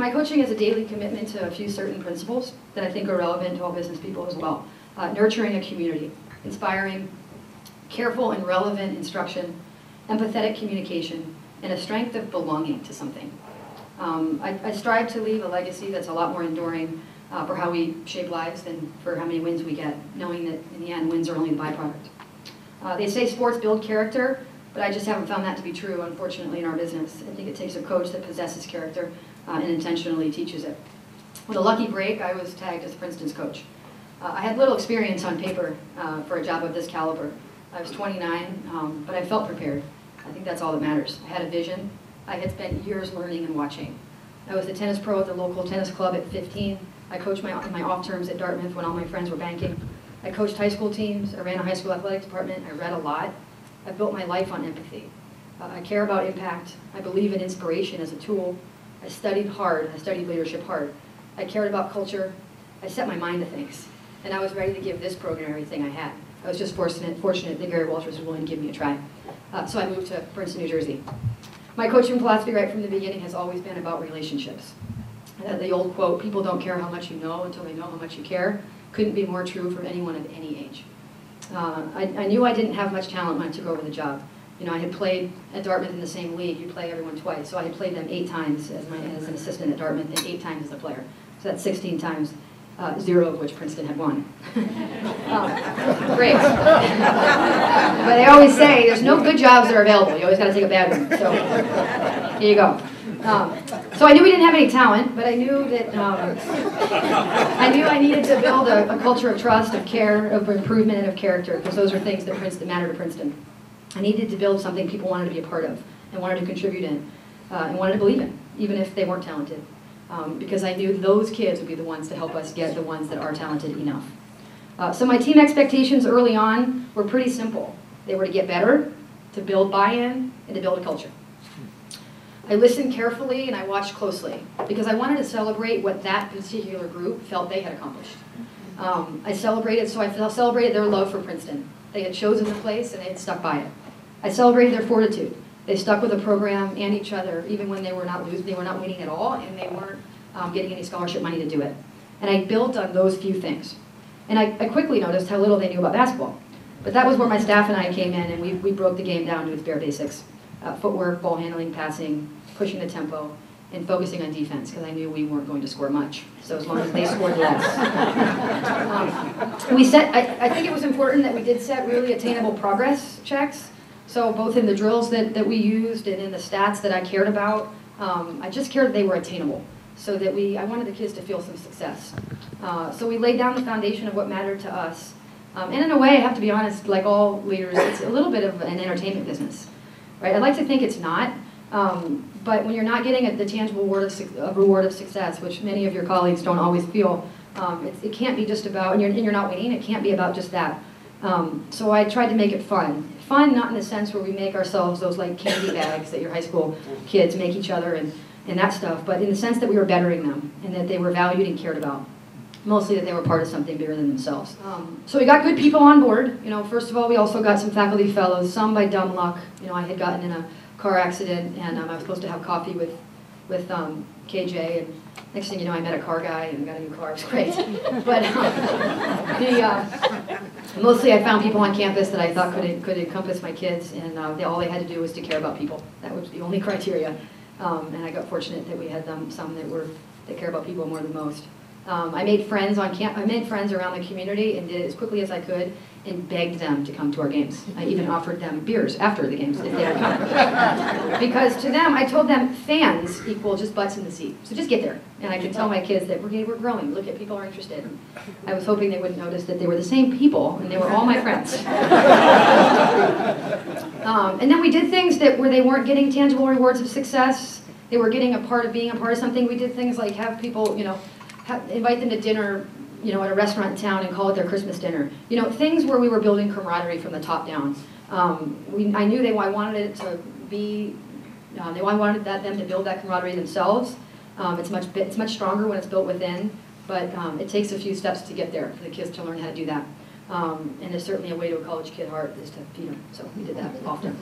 My coaching is a daily commitment to a few certain principles that I think are relevant to all business people as well. Nurturing a community, inspiring, careful and relevant instruction, empathetic communication, and a strength of belonging to something. I strive to leave a legacy that's a lot more enduring for how we shape lives than for how many wins we get, knowing that in the end, wins are only the byproduct. They say sports build character, but I just haven't found that to be true, unfortunately, in our business. I think it takes a coach that possesses character and intentionally teaches it. With a lucky break, I was tagged as Princeton's coach. I had little experience on paper for a job of this caliber. I was 29, but I felt prepared. I think that's all that matters. I had a vision. I had spent years learning and watching. I was the tennis pro at the local tennis club at 15. I coached my off terms at Dartmouth when all my friends were banking. I coached high school teams. I ran a high school athletic department. I read a lot. I built my life on empathy. I care about impact. I believe in inspiration as a tool. I studied hard. I studied leadership hard. I cared about culture. I set my mind to things. And I was ready to give this program everything I had. I was just fortunate that Gary Walters was willing to give me a try. So I moved to Princeton, New Jersey. My coaching philosophy right from the beginning has always been about relationships. The old quote, people don't care how much you know until they know how much you care, couldn't be more true for anyone of any age. I knew I didn't have much talent when I took over the job. You know, I had played at Dartmouth in the same league. You play everyone twice. So I had played them 8 times as an assistant at Dartmouth and 8 times as a player. So that's 16 times, 0 of which Princeton had won. Great. But they always say there's no good jobs that are available. You always got to take a bad one. So here you go. So I knew we didn't have any talent, but I knew that I needed to build a culture of trust, of care, of improvement, and of character, because those are things that matter to Princeton. I needed to build something people wanted to be a part of and wanted to contribute in and wanted to believe in, even if they weren't talented. Because I knew those kids would be the ones to help us get the ones that are talented enough. So my team expectations early on were pretty simple. They were to get better, to build buy-in, and to build a culture. I listened carefully and I watched closely because I wanted to celebrate what that particular group felt they had accomplished. I celebrated their love for Princeton. They had chosen the place and they had stuck by it. I celebrated their fortitude. They stuck with the program and each other even when they were not winning at all and they weren't getting any scholarship money to do it. And I built on those few things. And I quickly noticed how little they knew about basketball. But that was where my staff and I came in and we broke the game down to its bare basics. Footwork, ball handling, passing, pushing the tempo, and focusing on defense because I knew we weren't going to score much. So as long as they scored less. I think it was important that we did set really attainable progress checks. So both in the drills that we used and in the stats that I cared about, I just cared that they were attainable. So that I wanted the kids to feel some success. So we laid down the foundation of what mattered to us. And in a way, I have to be honest, like all leaders, it's a little bit of an entertainment business. Right? I'd like to think it's not. But when you're not getting the tangible reward of success, which many of your colleagues don't always feel, it can't be just about, and you're not winning, it can't be about just that. So I tried to make it fun. Fun not in the sense where we make ourselves those like candy bags that your high school kids make each other and that stuff, but in the sense that we were bettering them and that they were valued and cared about. Mostly that they were part of something bigger than themselves. So we got good people on board. You know, first of all, we also got some faculty fellows, some by dumb luck. You know, I had gotten in a car accident and I was supposed to have coffee with KJ and next thing you know I met a car guy and got a new car. It was great. But mostly I found people on campus that I thought could encompass my kids and all they had to do was to care about people. That was the only criteria. And I got fortunate that we had some that care about people more than most. I made friends on I made friends around the community and did it as quickly as I could and begged them to come to our games. I even offered them beers after the games if they would come. Because to them, I told them fans equal just butts in the seat. So just get there. And I could tell my kids that we're growing. Look at people are interested. And I was hoping they wouldn't notice that they were the same people and they were all my friends. And then we did things where they weren't getting tangible rewards of success. They were getting being a part of something. We did things like have people, you know, invite them to dinner, you know, at a restaurant in town and call it their Christmas dinner. You know, things where we were building camaraderie from the top down. I knew I wanted it to be, I wanted them to build that camaraderie themselves. It's much stronger when it's built within, but it takes a few steps to get there for the kids to learn how to do that. And there's certainly a way to a college kid heart is to feed them, so we did that often.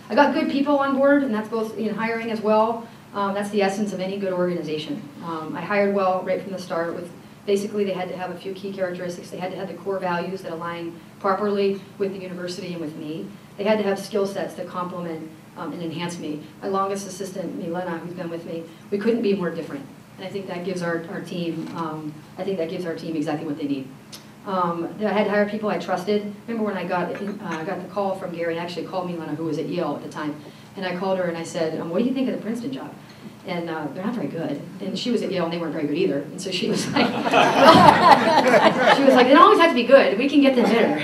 I got good people on board, and that's both in hiring as well. That's the essence of any good organization. I hired well right from the start with, basically they had to have a few key characteristics. They had to have the core values that align properly with the university and with me. They had to have skill sets that complement and enhance me. My longest assistant, Milena, who's been with me, we couldn't be more different. And I think that gives our team, exactly what they need. I had to hire people I trusted. Remember when I got the call from Gary, and actually called Milena, who was at Yale at the time, and I called her and I said, what do you think of the Princeton job? And they're not very good. And she was at Yale and they weren't very good either. And so she was like, they don't always have to be good. We can get them better.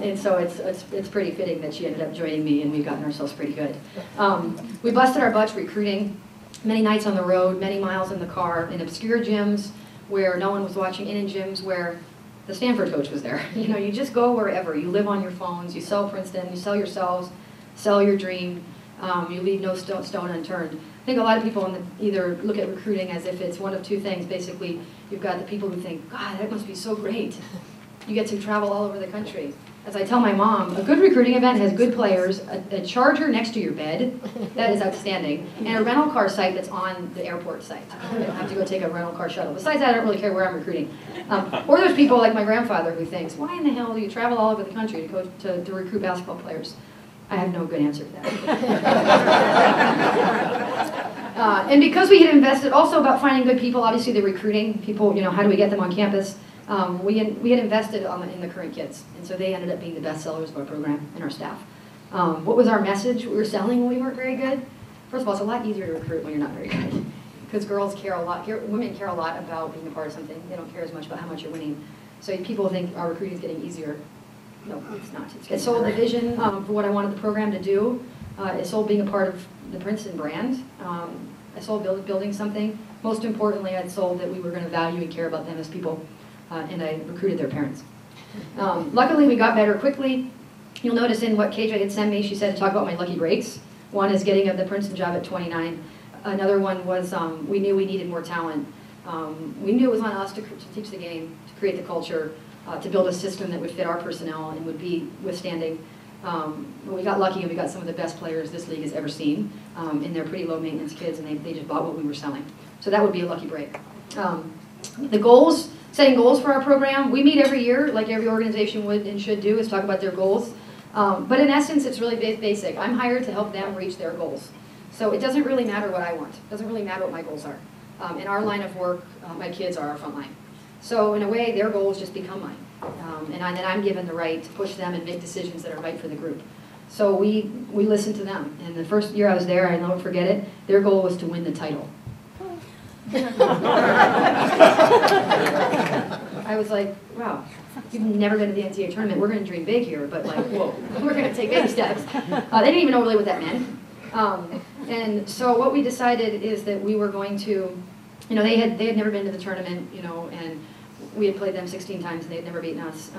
And so it's pretty fitting that she ended up joining me and we've gotten ourselves pretty good. We busted our butts recruiting, many nights on the road, many miles in the car, in obscure gyms where no one was watching, and in gyms where the Stanford coach was there. You know, you just go wherever. You live on your phones, you sell Princeton, you sell yourselves, sell your dream, you leave no stone unturned. I think a lot of people either look at recruiting as if it's one of two things. Basically, you've got the people who think, God, that must be so great. You get to travel all over the country. As I tell my mom, a good recruiting event has good players, a charger next to your bed, that is outstanding, and a rental car site that's on the airport site. You don't have to go take a rental car shuttle. Besides that, I don't really care where I'm recruiting. Or there's people like my grandfather who thinks, why in the hell do you travel all over the country to recruit basketball players? I have no good answer to that. And because we had invested also about finding good people, obviously the recruiting people, you know, how do we get them on campus? We had invested in the current kids, and so they ended up being the best sellers of our program and our staff. What was our message we were selling when we weren't very good? First of all, it's a lot easier to recruit when you're not very good, because girls care a lot, women care a lot about being a part of something. They don't care as much about how much you're winning. So people think our recruiting is getting easier. No, it's not. It sold the vision for what I wanted the program to do. It sold being a part of the Princeton brand. I sold building something. Most importantly, I sold that we were going to value and care about them as people, and I recruited their parents. Luckily, we got better quickly. You'll notice in what KJ had sent me, she said to talk about my lucky breaks. One is getting the Princeton job at 29. Another one was we knew we needed more talent. We knew it was on us to teach the game, to create the culture, to build a system that would fit our personnel and would be withstanding. But we got lucky and we got some of the best players this league has ever seen, and they're pretty low maintenance kids, and they just bought what we were selling. So that would be a lucky break. The goals, setting goals for our program, we meet every year, like every organization would and should do, is talk about their goals. But in essence, it's really basic. I'm hired to help them reach their goals. So it doesn't really matter what I want. It doesn't really matter what my goals are. In our line of work, my kids are our front line. So in a way, their goals just become mine. And then I'm given the right to push them and make decisions that are right for the group. So we listen to them. And the first year I was there, I'll never forget it, their goal was to win the title. I was like, wow, you've never been to the NCAA tournament. We're going to dream big here, but like, whoa, we're going to take baby steps. They didn't even know really what that meant. And so what we decided is that we were going to, you know, they had never been to the tournament, you know, and we had played them 16 times and they had never beaten us.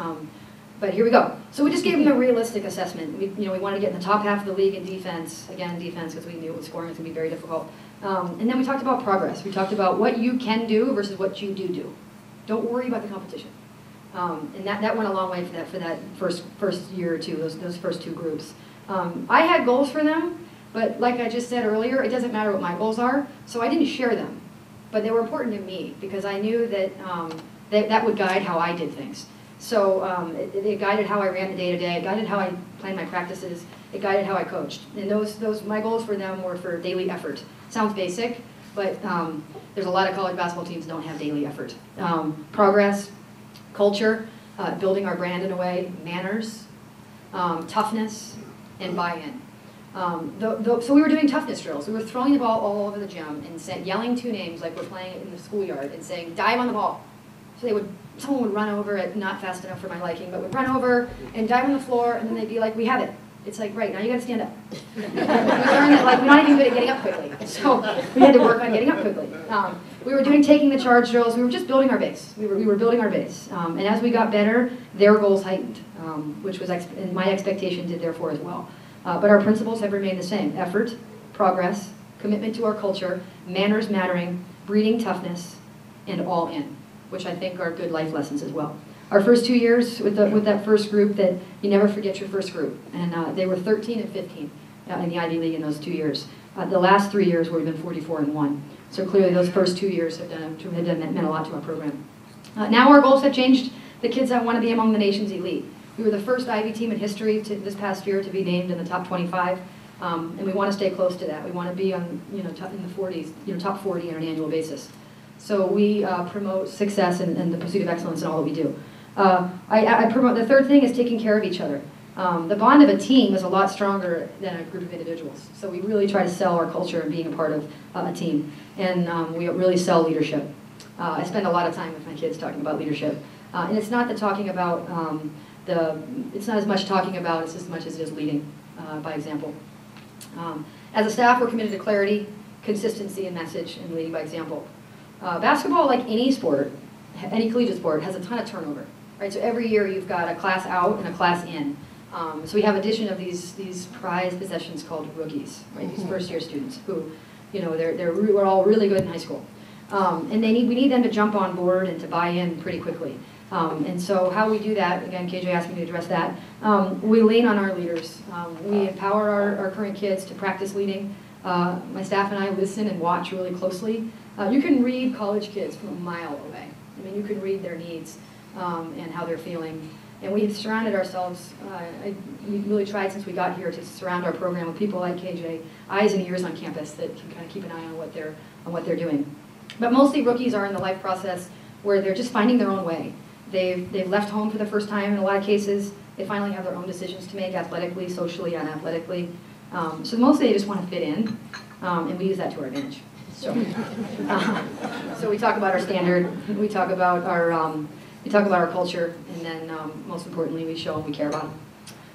But here we go. So we just gave them a realistic assessment. We wanted to get in the top half of the league in defense. Again, defense, because we knew scoring was going to be very difficult. And then we talked about progress. We talked about what you can do versus what you do. Don't worry about the competition. And that went a long way for that first year or two, those first two groups. I had goals for them, but like I just said earlier, it doesn't matter what my goals are, so I didn't share them. But they were important to me because I knew that that would guide how I did things. So it guided how I ran the day-to-day, it guided how I planned my practices, it guided how I coached. And my goals for them were for daily effort. Sounds basic, but there's a lot of college basketball teams that don't have daily effort. Progress, culture, building our brand in a way, manners, toughness, and buy-in. So we were doing toughness drills. We were throwing the ball all over the gym and yelling two names like we're playing in the schoolyard and saying, dive on the ball. So someone would run over it, not fast enough for my liking, but would run over and dive on the floor, and then they'd be like, we have it. It's like, right, now you gotta stand up. We learned that like, we're not even good at getting up quickly. So we had to work on getting up quickly. We were doing taking the charge drills. We were just building our base. We were building our base. And as we got better, their goals heightened, which was, and my expectation did therefore as well. But our principles have remained the same. Effort, progress, commitment to our culture, manners mattering, breeding toughness, and all in, which I think are good life lessons as well. Our first 2 years with that first group, that you never forget your first group. And they were 13 and 15 in the Ivy League in those 2 years. The last 3 years we've been 44-1. So clearly those first 2 years have meant a lot to our program. Now our goals have changed. The kids that want to be among the nation's elite. We were the first Ivy team in history this past year to be named in the top 25, and we want to stay close to that. We want to be on, in the 40s, top 40 on an annual basis. So we promote success and the pursuit of excellence in all that we do. I promote, the third thing is taking care of each other. The bond of a team is a lot stronger than a group of individuals. So we really try to sell our culture and being a part of a team. And we really sell leadership. I spend a lot of time with my kids talking about leadership. And it's not the talking about, it's not as much talking about, it's as much as it is leading by example. As a staff, we're committed to clarity, consistency in message, and leading by example. Basketball, like any sport, any collegiate sport, has a ton of turnover. Right? So every year you've got a class out and a class in. So we have addition of these prized possessions called rookies, right? These first-year students who, we're all really good in high school. And we need them to jump on board and to buy in pretty quickly. And so how we do that, again, KJ asked me to address that, we lean on our leaders. We empower our current kids to practice leading. My staff and I listen and watch really closely. You can read college kids from a mile away. I mean, you can read their needs and how they're feeling. And we've surrounded ourselves, we really tried since we got here to surround our program with people like KJ, eyes and ears on campus that can kind of keep an eye on what they're doing. But mostly rookies are in the life process where they're just finding their own way. They've left home for the first time in a lot of cases. They finally have their own decisions to make athletically, socially, and athletically. So mostly they just want to fit in, and we use that to our advantage. So, so we talk about our standard, we talk about our culture, and then most importantly, we show them we care about them.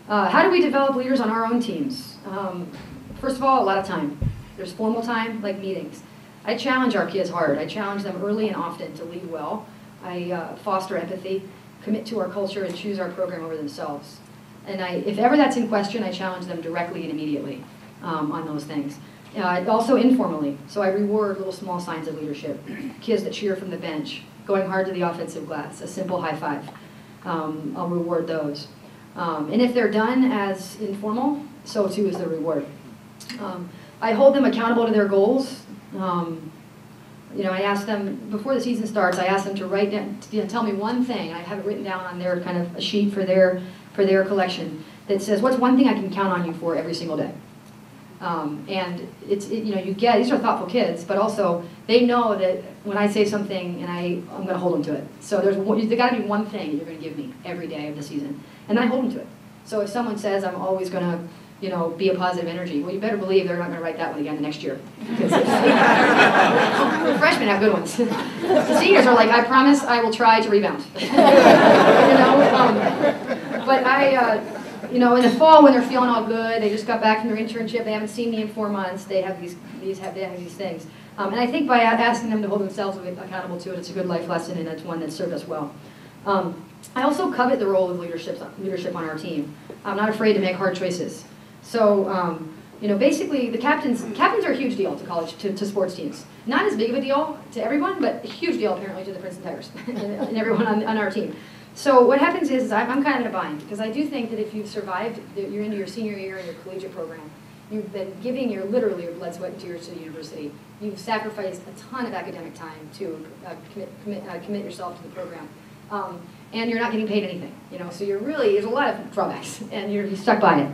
How do we develop leaders on our own teams? First of all, a lot of time. There's formal time, like meetings. I challenge our kids hard. I challenge them early and often to lead well. I foster empathy, commit to our culture, and choose our program over themselves. And if ever that's in question, I challenge them directly and immediately on those things. Also informally, so I reward little small signs of leadership. Kids that cheer from the bench, going hard to the offensive glass, a simple high five. I'll reward those. And if they're done as informal, so too is the reward. I hold them accountable to their goals. I ask them, before the season starts, I ask them to write down, tell me one thing. I have it written down on their kind of a sheet for their collection that says, what's one thing I can count on you for every single day? And these are thoughtful kids, but also they know that when I say something, and I'm going to hold them to it. So there's got to be one thing that you're going to give me every day of the season, and I hold them to it. So if someone says I'm always going to, be a positive energy, well, you better believe they're not going to write that one again the next year. Because the freshmen have good ones. The seniors are like, I promise I will try to rebound. But in the fall when they're feeling all good, they just got back from their internship, they haven't seen me in 4 months, they have these things. And I think by asking them to hold themselves accountable to it, it's a good life lesson, and it's one that served us well. I also covet the role of leadership on our team. I'm not afraid to make hard choices. So, basically the captains are a huge deal to college, to sports teams. Not as big of a deal to everyone, but a huge deal apparently to the Princeton Tigers and everyone on our team. So what happens is I'm kind of in a bind, because I do think that if you've survived, you're into your senior year in your collegiate program, you've been giving literally your blood, sweat, and tears to the university. You've sacrificed a ton of academic time to commit yourself to the program. And you're not getting paid anything, so there's a lot of drawbacks, and you're stuck by it.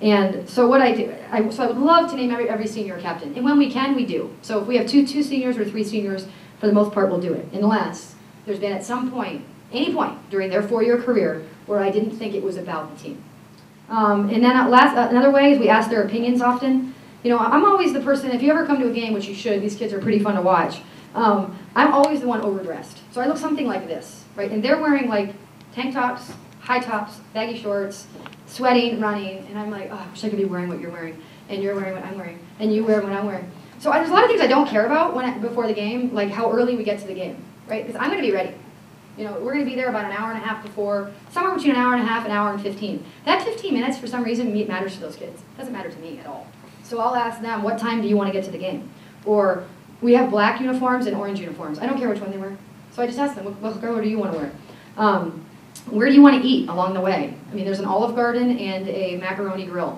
And so what I do, I would love to name every senior captain, and when we can, we do. So if we have two seniors or 3 seniors, for the most part, we'll do it, unless there's been at some point, any point during their 4-year career where I didn't think it was about the team. And then another way is we ask their opinions often. I'm always the person, if you ever come to a game, which you should, these kids are pretty fun to watch, I'm always the one overdressed. So I look something like this, right? And they're wearing like tank tops, high tops, baggy shorts, sweating, running, and I'm like, oh, I wish I could be wearing what you're wearing, and you're wearing what I'm wearing, and you wear what I'm wearing. So there's a lot of things I don't care about before the game, like how early we get to the game, right? Because I'm going to be ready. We're going to be there about an hour and a half before, somewhere between an hour and a half and an hour and 15. That 15 minutes, for some reason, matters to those kids. It doesn't matter to me at all. So I'll ask them, what time do you want to get to the game? Or we have black uniforms and orange uniforms. I don't care which one they wear. So I just ask them, what color do you want to wear? Where do you want to eat along the way? I mean, there's an Olive Garden and a macaroni grill.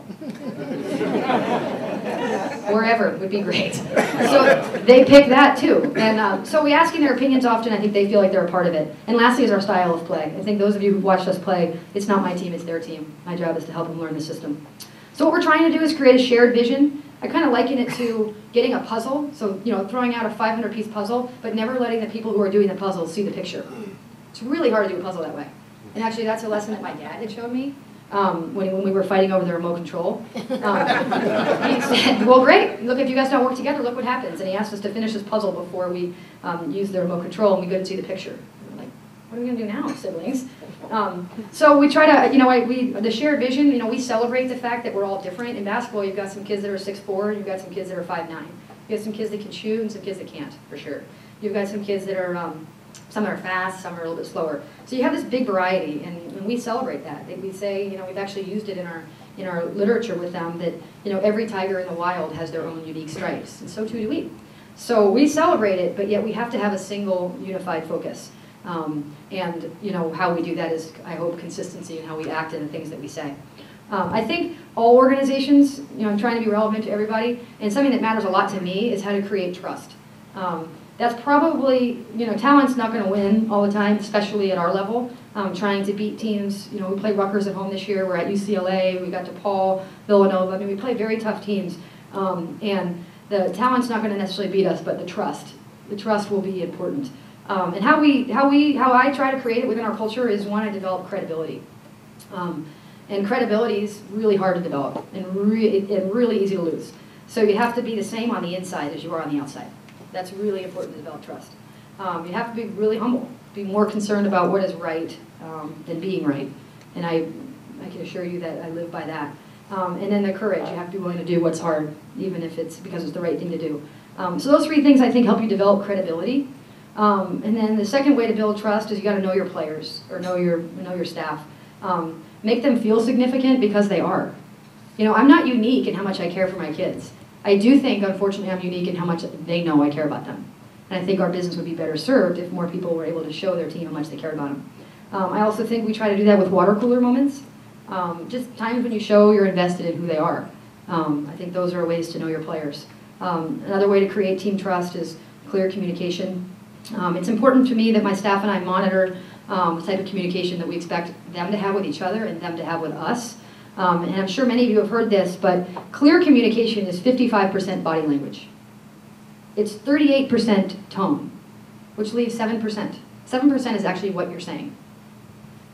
Wherever would be great. So they pick that too. And so we ask in their opinions often. I think they feel like they're a part of it. And lastly is our style of play. I think those of you who've watched us play, it's not my team, it's their team. My job is to help them learn the system. So what we're trying to do is create a shared vision. I kind of liken it to getting a puzzle. So, you know, throwing out a 500-piece puzzle, but never letting the people who are doing the puzzle see the picture. It's really hard to do a puzzle that way. And actually, that's a lesson that my dad had showed me when we were fighting over the remote control. He said, well, great. Look, if you guys don't work together, look what happens. And he asked us to finish this puzzle before we used the remote control, and we couldn't see the picture. We're like, what are we going to do now, siblings? So we try to, you know, the shared vision, you know, we celebrate the fact that we're all different. In basketball, you've got some kids that are 6'4", you've got some kids that are 5'9". You've got some kids that can shoot and some kids that can't, for sure. You've got some kids that are, some are fast, some are a little bit slower. So you have this big variety, and we celebrate that. We say, you know, we've actually used it in our literature with them that, you know, every tiger in the wild has their own unique stripes, and so too do we. So we celebrate it, but yet we have to have a single unified focus. And, you know, how we do that is, I hope, consistency in how we act and the things that we say. I think all organizations, you know, I'm trying to be relevant to everybody, and something that matters a lot to me is how to create trust. That's probably, you know, talent's not going to win all the time, especially at our level. Trying to beat teams, you know, we played Rutgers at home this year, we're at UCLA, we got DePaul, Villanova, I mean, we play very tough teams. And the talent's not going to necessarily beat us, but the trust will be important. And how I try to create it within our culture is, one, I develop credibility. And credibility is really hard to develop and really easy to lose. So you have to be the same on the inside as you are on the outside. That's really important to develop trust. You have to be really humble, be more concerned about what is right than being right. And I can assure you that I live by that. And then the courage, you have to be willing to do what's hard, even if it's because it's the right thing to do. So those three things I think help you develop credibility. And then the second way to build trust is you got to know your players, or know your staff. Make them feel significant, because they are. You know, I'm not unique in how much I care for my kids. I do think, unfortunately, I'm unique in how much they know I care about them. And I think our business would be better served if more people were able to show their team how much they cared about them. I also think we try to do that with water cooler moments. Just times when you show you're invested in who they are. I think those are ways to know your players. Another way to create team trust is clear communication. It's important to me that my staff and I monitor the type of communication that we expect them to have with each other and them to have with us. And I'm sure many of you have heard this, but clear communication is 55% body language. It's 38% tone, which leaves 7%. 7% is actually what you're saying.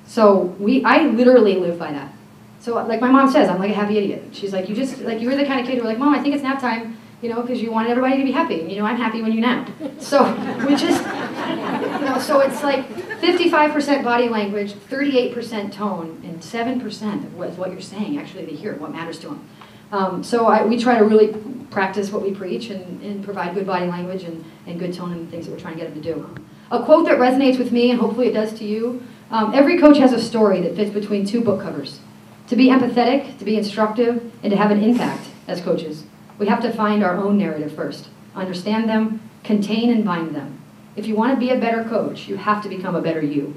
So I literally live by that. So like my mom says, I'm like a happy idiot. She's like, you were the kind of kid who were like, Mom, I think it's nap time, you know, because you wanted everybody to be happy. And, you know, I'm happy when you nap. So we just, you know, so it's like 55% body language, 38% tone, and 7% of what you're saying actually they hear, what matters to them. So we try to really practice what we preach and provide good body language and good tone and things that we're trying to get them to do. A quote that resonates with me, and hopefully it does to you, every coach has a story that fits between two book covers. To be empathetic, to be instructive, and to have an impact as coaches, we have to find our own narrative first, understand them, contain and bind them. If you want to be a better coach, you have to become a better you.